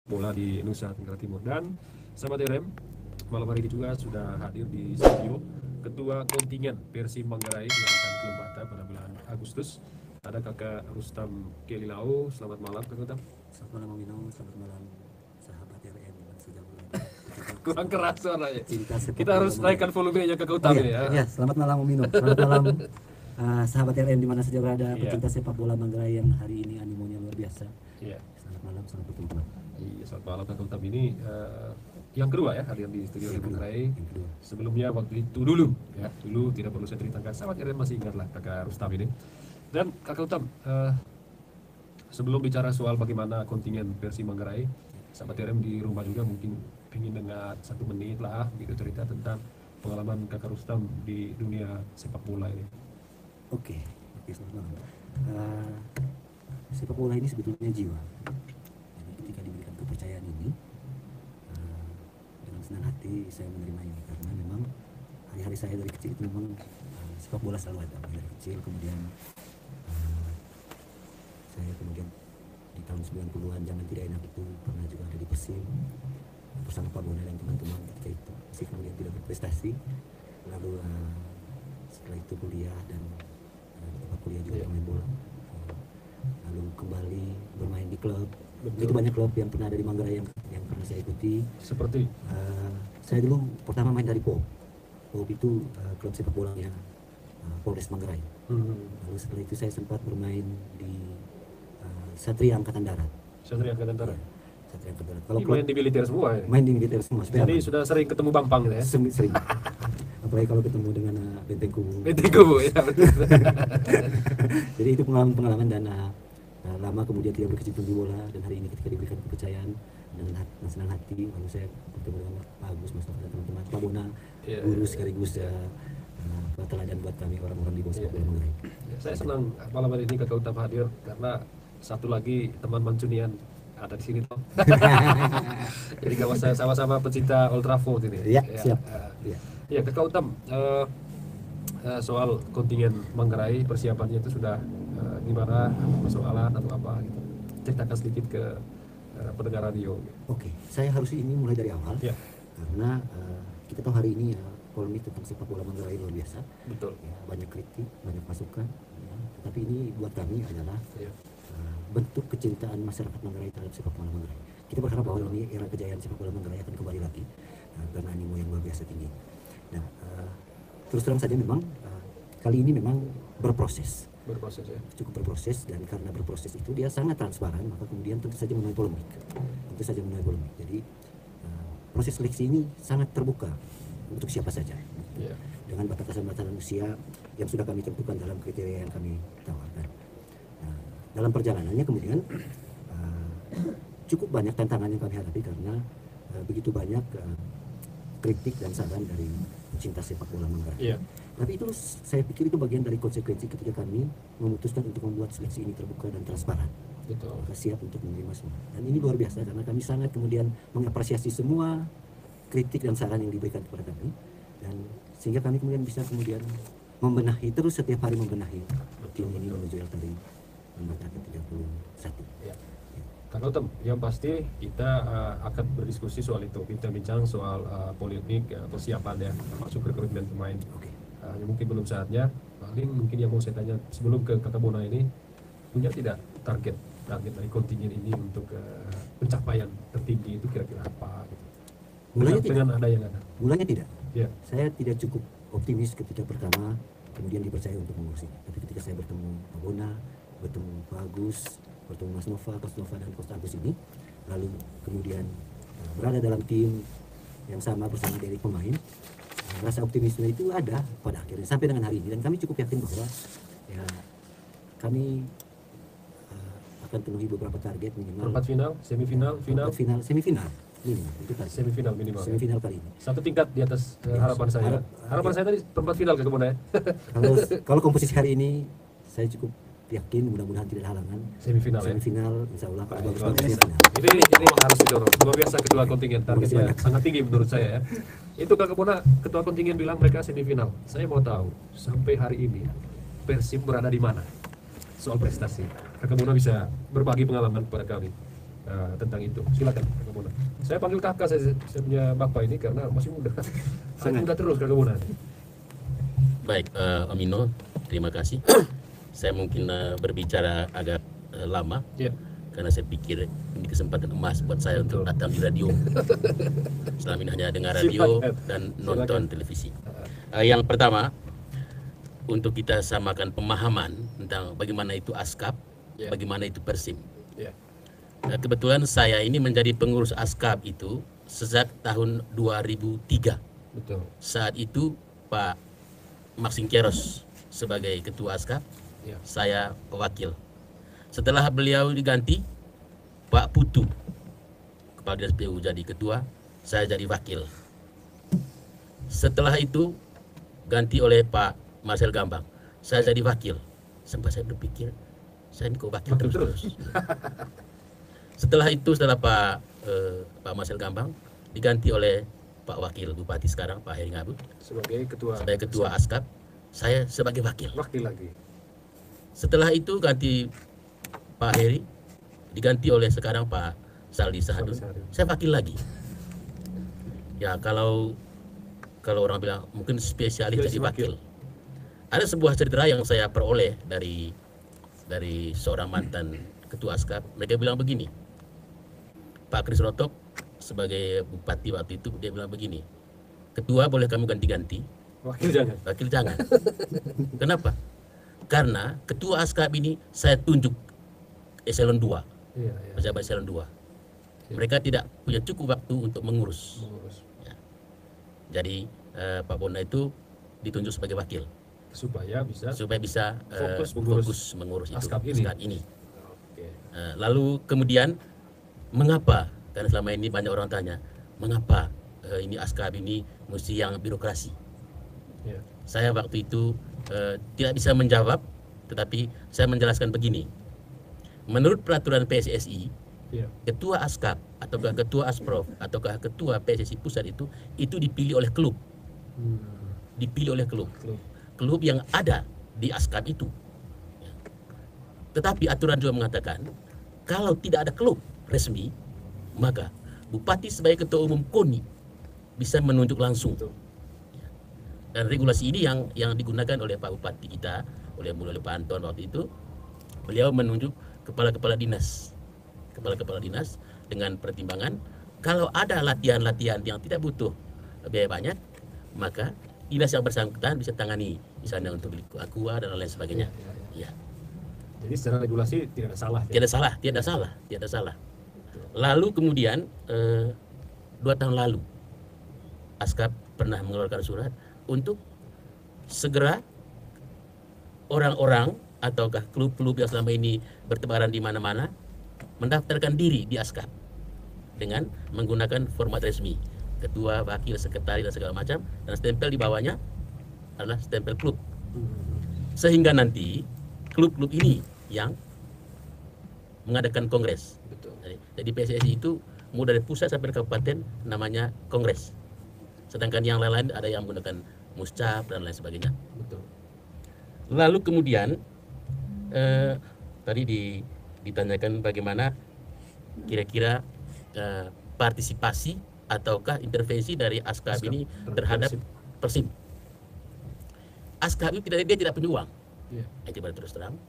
bola di Nusa Tenggara Timur. Dan sahabat RM, malam hari ini juga sudah hadir di studio Ketua Kontingen Persib Manggarai yang akan ke Batam pada bulan Agustus. Ada Kakak Rustam Kelilau. Selamat malam Kakak Rustam. Selamat malam Om Ino, selamat malam sahabat RM di mana saja berada. Kurang keras suaranya. Kita Kita harus naikkan volumenya Kakak Rustam ini ya. Ya, selamat malam Om Ino, selamat malam sahabat RM di mana saja berada, Iya. pecinta sepak bola Manggarai yang hari ini animonya luar biasa. Iya. Selamat malam, selamat berjumpa. Iya, selamat malam Kakak Rustam ini yang kedua ya hadir di studio Yang Manggarai. Yang kedua. Sebelumnya waktu itu dulu ya, dulu tidak perlu saya ceritakan, sahabat RM masih ingat lah Kakak Rustam ini. Dan Kakak Rustam, sebelum bicara soal bagaimana kontingen Persib Manggarai, sahabat RM di rumah juga mungkin ingin dengar 1 menit lah gitu cerita tentang pengalaman Kakak Rustam di dunia sepak bola ini. Oke, selamat malam. Sepak bola ini sebetulnya jiwa. Jadi ketika diberikan kepercayaan ini, dengan senang hati saya menerima ini karena memang hari-hari saya dari kecil itu memang sepak bola selalu ada dari kecil. Kemudian saya kemudian di tahun 90-an zaman tidak enak itu pernah juga ada di Persib bersama Pak Bona dan teman-teman ketika itu masih kemudian tidak berprestasi. Lalu setelah itu kuliah dan di tempat kuliah juga bermain bola. Lalu kembali bermain di klub. Begitu banyak klub yang pernah ada di Manggarai yang pernah saya ikuti. Seperti Saya dulu pertama main dari POP. POP itu klub sepak bolanya Polres Manggarai. Lalu setelah itu saya sempat bermain di Satria Angkatan Darat. Satria Angkatan Darat. Ya, Satria Angkatan Darat. Kalau Ini main di militer semua ya. main di militer semua. Jadi sudah sering ketemu Bang Pang gitu ya. Sering. Apalagi kalau ketemu dengan Benteng Kubu. Benteng Kubu ya betul. Jadi itu pengalaman dan lama kemudian tidak berkecimpung di bola, dan hari ini ketika diberikan kepercayaan dengan senang hati, lalu saya bertemu dengan Pak Agus, Mas Novel dan teman-teman, Pak Bona, Iya, guru iya. sekaligus teladan buat kami orang-orang di bawah sepak bola Manggarai. Ya, saya senang malam hari ini Kakak Rustam hadir karena satu lagi teman Mancunian ada di sini toh. Jadi kalau saya sama-sama pecinta Old Trafford ini. Iya, siap. Ya, ya Kakak Rustam, soal kontingen Manggarai persiapannya itu sudah gimana, persoalan atau apa gitu. Ceritakan sedikit ke pendengar radio. Oke, saya harus ini mulai dari awal, Ya, karena kita tahu hari ini polemik tentang sepak bola Manggarai luar biasa. betul. Ya, banyak kritik, banyak masukan. Ya. Tetapi ini buat kami adalah Ya. bentuk kecintaan masyarakat Manggarai terhadap sepak bola Manggarai. Kita berharap bahwa ini era kejayaan sepak bola Manggarai akan kembali lagi karena animo yang luar biasa tinggi. Nah, terus terang saja memang kali ini memang berproses, Berproses ya. cukup berproses, dan karena berproses itu dia sangat transparan, maka kemudian tentu saja menuai polemik. Jadi proses seleksi ini sangat terbuka untuk siapa saja, Ya. dengan batasan-batasan usia yang sudah kami tentukan dalam kriteria yang kami tawarkan. Nah, dalam perjalanannya kemudian cukup banyak tantangan yang kami hadapi karena begitu banyak kritik dan saran dari pecinta sepak bola Manggarai. Iya. Tapi itu saya pikir itu bagian dari konsekuensi ketika kami memutuskan untuk membuat seleksi ini terbuka dan transparan. Betul. Maka siap untuk menerima semua. Dan ini luar biasa karena kami sangat kemudian mengapresiasi semua kritik dan saran yang diberikan kepada kami, dan sehingga kami kemudian bisa kemudian membenahi, terus setiap hari membenahi tim ini menuju Eltari nomor ke-31. Ya. Kak Rustam, yang pasti kita akan berdiskusi soal itu, bincang-bincang soal polemik persiapan ya, masuk rekrutmen pemain. Oke. Mungkin belum saatnya. Paling mungkin yang mau saya tanya sebelum ke Kakak Bona ini, punya tidak target dari kontingen ini untuk pencapaian tertinggi itu kira-kira apa? Gitu. Mulanya tidak. Dengan ada yang ada. Mulanya tidak. Ya. Saya tidak cukup optimis ketika pertama kemudian dipercaya untuk mengurus ini. Tapi ketika saya bertemu Pak Bona, bertemu Pak Agus, bertemu Mas Nova, Coach Nova dan Coach Agus ini, lalu kemudian berada dalam tim yang sama bersama dari pemain, rasa optimisme itu ada pada akhirnya sampai dengan hari ini, dan kami cukup yakin bahwa ya kami akan penuhi beberapa target minimal Perempat final, semifinal, final, semifinal minimal itu tadi. semifinal minimal. Semifinal kali ini. Satu tingkat di atas harapan saya. Harapan saya tadi perempat final Kakak Bona ya. Kalau komposisi hari ini saya cukup yakin, mudah-mudahan tidak ada halangan. Semifinal ya. Semifinal, insya Allah kalau Baik, bagus luar final. Ini harus didorong. Luar biasa ketua kontingen, targetnya sangat tinggi menurut saya ya. Itu Kakak Bona, ketua kontingen bilang mereka semifinal. Saya mau tahu sampai hari ini Persib berada di mana soal prestasi. Kakak Bona bisa berbagi pengalaman kepada kami. tentang itu. Silakan Kakak Bona. Saya panggil kakak, saya punya bapak ini karena masih muda. Sangat muda terus Kakak Bona. Baik, Om Ino, terima kasih. Saya mungkin berbicara agak lama Ya. karena saya pikir ini kesempatan emas buat saya untuk datang di radio. Selama ini hanya dengar radio Silakan. dan nonton televisi. Yang pertama, untuk kita samakan pemahaman tentang bagaimana itu ASKAP, Ya. bagaimana itu Persim. Ya. Kebetulan saya ini menjadi pengurus ASKAP itu sejak tahun 2003. Betul. Saat itu Pak Maxing Keros sebagai ketua ASKAP, Ya. saya wakil. Setelah beliau diganti, Pak Putu, kepala dinas PU jadi ketua, saya jadi wakil. Setelah itu ganti oleh Pak Marcel Gambang, saya jadi wakil. Sampai saya berpikir, saya ini kok wakil Wakil terus. Setelah itu, setelah Pak Marcel Gambang diganti oleh Pak Wakil Bupati sekarang, Pak Heri Ngabut, Sebagai ketua. sebagai ketua ASKAP, saya sebagai wakil. Wakil lagi. Setelah itu ganti Pak Heri, diganti oleh sekarang Pak Saldi Sahadun, Saldi Sahadun. saya wakil lagi. Ya kalau orang bilang mungkin spesialis jadi wakil. Ada sebuah cerita yang saya peroleh dari seorang mantan ketua ASKAP. Mereka bilang begini, Pak Kris Rotok sebagai bupati waktu itu dia bilang begini, ketua boleh kamu ganti-ganti, Wakil jangan. wakil jangan. Kenapa? Karena ketua ASKAP ini saya tunjuk eselon 2, Iya, iya. pejabat eselon 2. Mereka tidak punya cukup waktu untuk mengurus. Mengurus. Jadi Pak Bona itu ditunjuk sebagai wakil Supaya bisa. supaya bisa Fokus mengurus itu, ASKAP ini. ASKAP ini. Oke. Lalu kemudian mengapa? Karena selama ini banyak orang tanya, mengapa ini ASKAP ini mesti yang birokrasi? Ya. Saya waktu itu tidak bisa menjawab, tetapi saya menjelaskan begini. Menurut peraturan PSSI, Ya. ketua ASKAP ataukah ketua ASPROF ataukah ketua PSSI pusat itu dipilih oleh klub, dipilih oleh klub, Klub. klub yang ada di ASKAP itu. Tetapi aturan juga mengatakan kalau tidak ada klub resmi, maka bupati sebagai ketua umum KONI bisa menunjuk langsung. Betul. Dan regulasi ini yang digunakan oleh Pak Bupati kita, oleh Pak Anton waktu itu, beliau menunjuk kepala-kepala dinas dengan pertimbangan kalau ada latihan-latihan yang tidak butuh biaya banyak, maka dinas yang bersangkutan bisa tangani, misalnya untuk beli aqua dan lain sebagainya. Ya. Jadi secara regulasi tidak ada salah. Tidak salah. Lalu kemudian 2 tahun lalu ASKAP pernah mengeluarkan surat untuk segera orang-orang ataukah klub-klub yang selama ini bertebaran di mana-mana mendaftarkan diri di ASKAP dengan menggunakan format resmi, ketua, wakil, sekretaris dan segala macam, dan stempel di bawahnya adalah stempel klub. Sehingga nanti klub-klub ini yang mengadakan kongres. Betul. Jadi PSSI itu mau dari pusat sampai ke kabupaten namanya kongres. Sedangkan yang lain-lain ada yang menggunakan muscap dan lain sebagainya. Betul. Lalu kemudian tadi ditanyakan bagaimana kira-kira partisipasi ataukah intervensi dari ASKAP ini terhadap Persim. ASKAP itu dia tidak punya uang, Ya. itu baru terus terang.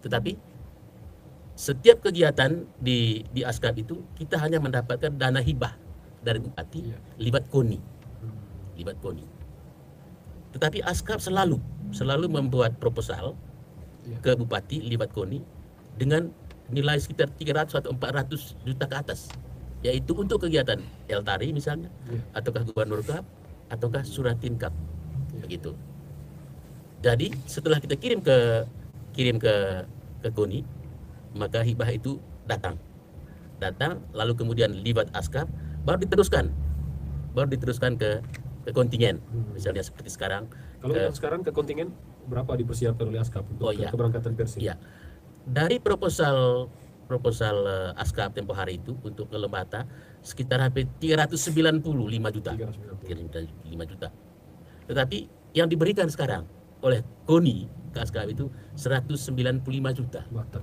Tetapi setiap kegiatan di ASKAP itu kita hanya mendapatkan dana hibah dari bupati Ya. libat KONI. Tetapi ASKAP selalu membuat proposal Ya. ke bupati libat KONI dengan nilai sekitar 300 atau 400 juta ke atas, yaitu untuk kegiatan Eltari misalnya, Ya. ataukah Gubernur Cup, ataukah Suratin Cup, Ya. begitu. Jadi setelah kita kirim ke KONI, maka hibah itu datang lalu kemudian libat ASKAP, baru diteruskan ke kontingen, misalnya seperti sekarang. Kalau yang sekarang ke kontingen berapa dipersiapkan oleh ASKAP untuk keberangkatan Persib? Ya. Dari proposal ASKAP tempo hari itu untuk ke Lembata sekitar hampir 395 juta. 395. 395 juta. Tetapi yang diberikan sekarang oleh KONI Kaskab itu 195 juta. Mantap.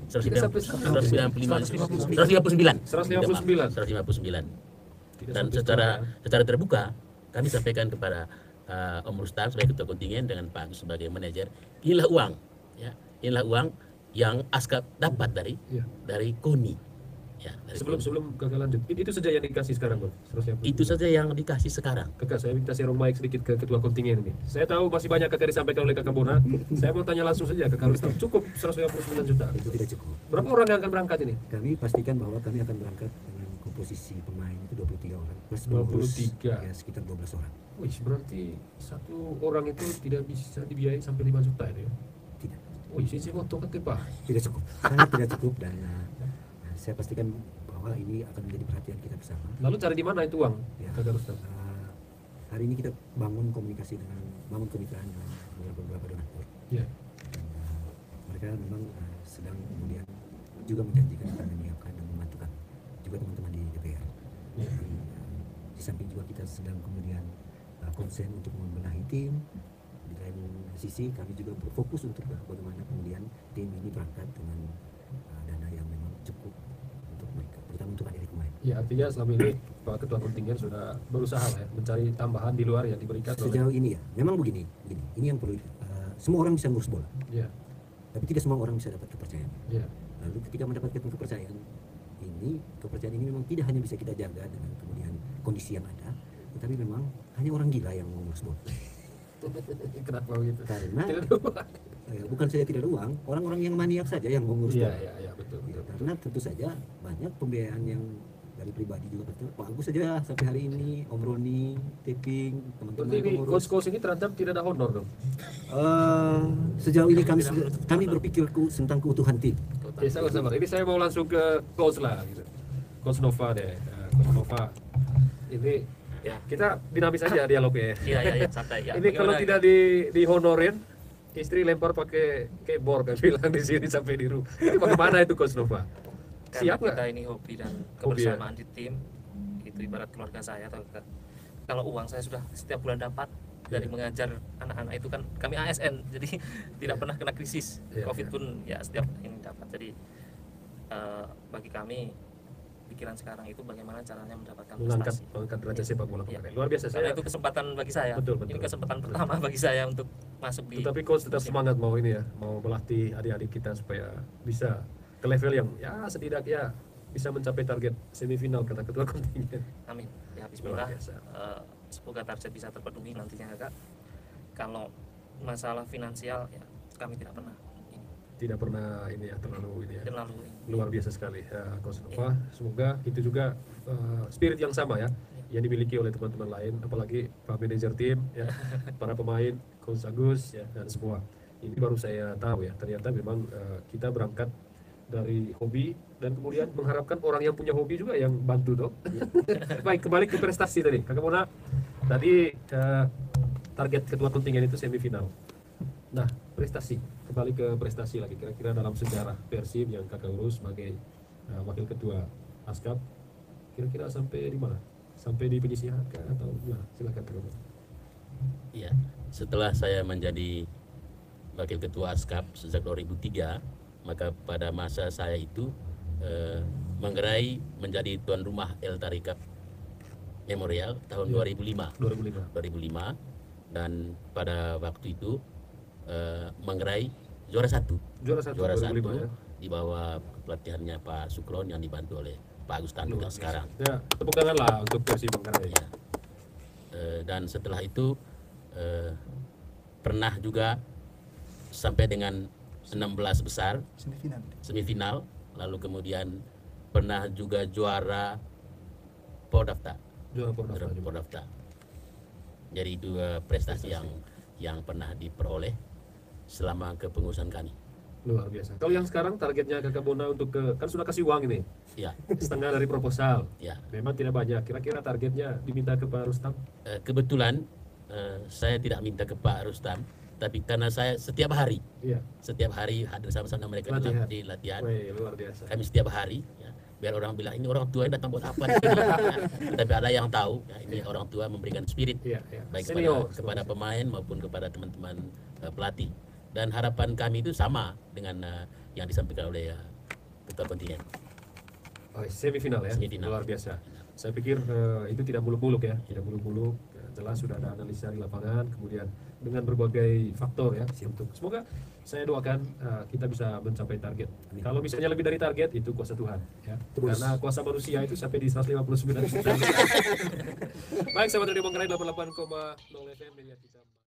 159. 159. 159. Tidak Dan sampai secara terbuka kami sampaikan kepada Om Rustam sebagai ketua kontingen dengan Pak Agus sebagai manajer, inilah uang, ya, inilah uang yang Askab dapat dari Iya. KONI. Ya, dari Sebelum kakak lanjut, itu saja yang dikasih sekarang, Bang. 159. itu saja yang dikasih sekarang. Kakak, saya minta share mic sedikit ke ketua kontingen ini. Saya tahu masih banyak kakak disampaikan oleh kakak Bona. Saya mau tanya langsung saja ke Kak Rustam. Cukup 159 juta. Itu tidak cukup. Berapa orang yang akan berangkat ini? Kami pastikan bahwa kami akan berangkat dengan komposisi pemain itu 23 orang plus pengurus 23. ya sekitar 12 orang. Wih, berarti satu orang itu tidak bisa dibiayai sampai 5 juta ini ya? Tidak, Wih, sisi foto kan Pak. tidak cukup, sangat tidak cukup, dan saya pastikan bahwa ini akan menjadi perhatian kita bersama. Lalu cari di mana itu uang, Ya, kakak Rustam? hari ini kita bangun komunikasi bangun kemitraan dengan beberapa donatur. Ya. Dan, mereka memang sedang kemudian juga menjanjikan akan menyiapkan dan membantu kami, juga teman-teman di DPR. Ya. Jadi, di samping juga kita sedang kemudian konsen untuk membenahi tim. Di lain sisi kami juga berfokus untuk bagaimana kemudian tim ini berangkat dengan dana yang memang cukup untuk mereka, terutama untuk adik pemain. Ya, artinya selama ini Pak Ketua Kontingen sudah berusaha lah ya, mencari tambahan di luar yang diberikan oleh. Sejauh ini ya, memang begini, ini yang perlu. Semua orang bisa ngurus bola, Ya, tapi tidak semua orang bisa dapat kepercayaan. ya, Lalu ketika mendapatkan kepercayaan ini memang tidak hanya bisa kita jaga dengan kemudian kondisi yang ada, tetapi memang hanya orang gila yang mau ngurus bola. kenapa begitu? Karena Tidak ada uang. bukan saja tidak ada uang, orang-orang yang maniak saja yang mau ngurus Iya, bola. iya, betul, Ya, betul. karena tentu saja banyak pembiayaan yang dari pribadi juga betul. Bagus saja sampai hari ini Om Roni, Teping, teman-teman Berarti ini pengurus. coach-coach ini terhadap tidak ada honor dong? Sejauh ini kami berpikir tentang keutuhan tim. Ya, sabar. Ini saya mau langsung ke coach lah gitu. Coach Nova deh. Coach Nova. Ini Ya. kita dinamis aja dialognya. Iya, santai ya. Ini kalau Bagaimana? tidak dihonorin, istri lempar pakai keyboard kan bilang di sini sampai di rumah. Ini bagaimana itu Coach Nova? Karena Siap nggak? kita ini hobi dan Hobi, ya? kebersamaan di tim itu ibarat keluarga saya atau kalau uang saya sudah setiap bulan dapat dari Iya. mengajar anak-anak itu kan kami ASN jadi tidak pernah kena krisis. Iya, Covid iya. pun ya setiap ini dapat. Jadi bagi kami pikiran sekarang itu bagaimana caranya mendapatkan Mengangkat prestasi. derajat sepak bola Iya. Pemain. Luar biasa Karena saya. itu kesempatan bagi saya. Betul, Ini betul. kesempatan pertama bagi saya untuk masuk di. Tetapi coach tetap musim. semangat mau ini ya, mau melatih adik-adik kita supaya bisa ke level yang ya setidaknya bisa mencapai target semifinal kata ketua kontingen. Amin. Ya bismillah. Luar biasa. Semoga target bisa terpenuhi nantinya Kak. Kalau masalah finansial ya kami tidak pernah ini Tidak pernah ini ya terlalu ini ya. terlalu Luar biasa sekali ya Coach Nova. Semoga itu juga spirit yang sama ya yang dimiliki oleh teman-teman lain, apalagi Pak manajer tim ya, para pemain, Coach Agus ya dan semua. Ini baru saya tahu ya, ternyata memang kita berangkat dari hobi dan kemudian mengharapkan orang yang punya hobi juga yang bantu dong. Baik, kembali ke prestasi tadi. Kakak Mona, tadi target ketua kontingen itu semifinal. Nah, prestasi, kembali ke prestasi lagi. Kira-kira dalam sejarah Persib yang kakak urus sebagai wakil ketua Askab, kira-kira sampai di mana? Sampai di penyisihan kah atau gimana? Silakan kakak Mona. Ya, setelah saya menjadi wakil ketua Askab sejak 2003, maka pada masa saya itu menggerai menjadi tuan rumah El Tarikat Memorial tahun Ya. 2005. 2005. Dan pada waktu itu menggerai juara satu Juara satu 2005 ya. di bawah pelatihannya Pak Sukron yang dibantu oleh Pak Agus Tandu yang sekarang. Ya, tepuk tangan lah untuk Persib Manggarai. Ya. Dan setelah itu pernah juga sampai dengan 16 besar semifinal, lalu kemudian pernah juga juara Pordafta. Juara Pordafta juga. Pordafta. Jadi itu prestasi yang pernah diperoleh selama kepengurusan kami. Luar biasa. Kalau yang sekarang targetnya kakak Bona untuk kan sudah kasih uang ini, Ya, setengah dari proposal. ya. Memang tidak banyak. Kira-kira targetnya diminta ke Pak Rustam? Kebetulan saya tidak minta ke Pak Rustam, tapi karena saya setiap hari Iya. hadir sama-sama mereka Latihan. di latihan. Wih, luar biasa. Kami setiap hari ya, biar orang bilang ini orang tua yang datang buat apa di sini. Tapi ada yang tahu ya, ini orang tua memberikan spirit Iya, iya. baik Senior. kepada pemain maupun kepada teman-teman pelatih. Dan harapan kami itu sama dengan yang disampaikan oleh ketua kontingen. Oh, semifinal ya, Semifinal. luar biasa. Saya pikir itu tidak muluk-muluk ya, tidak muluk-muluk. Jelas sudah ada analisa di lapangan, kemudian dengan berbagai faktor ya. Untuk semoga saya doakan kita bisa mencapai target. Kalau misalnya lebih dari target itu kuasa Tuhan ya. Karena kuasa manusia itu sampai di 159 juta. Baik, sahabat Radio Manggarai 88,0 FM media kita.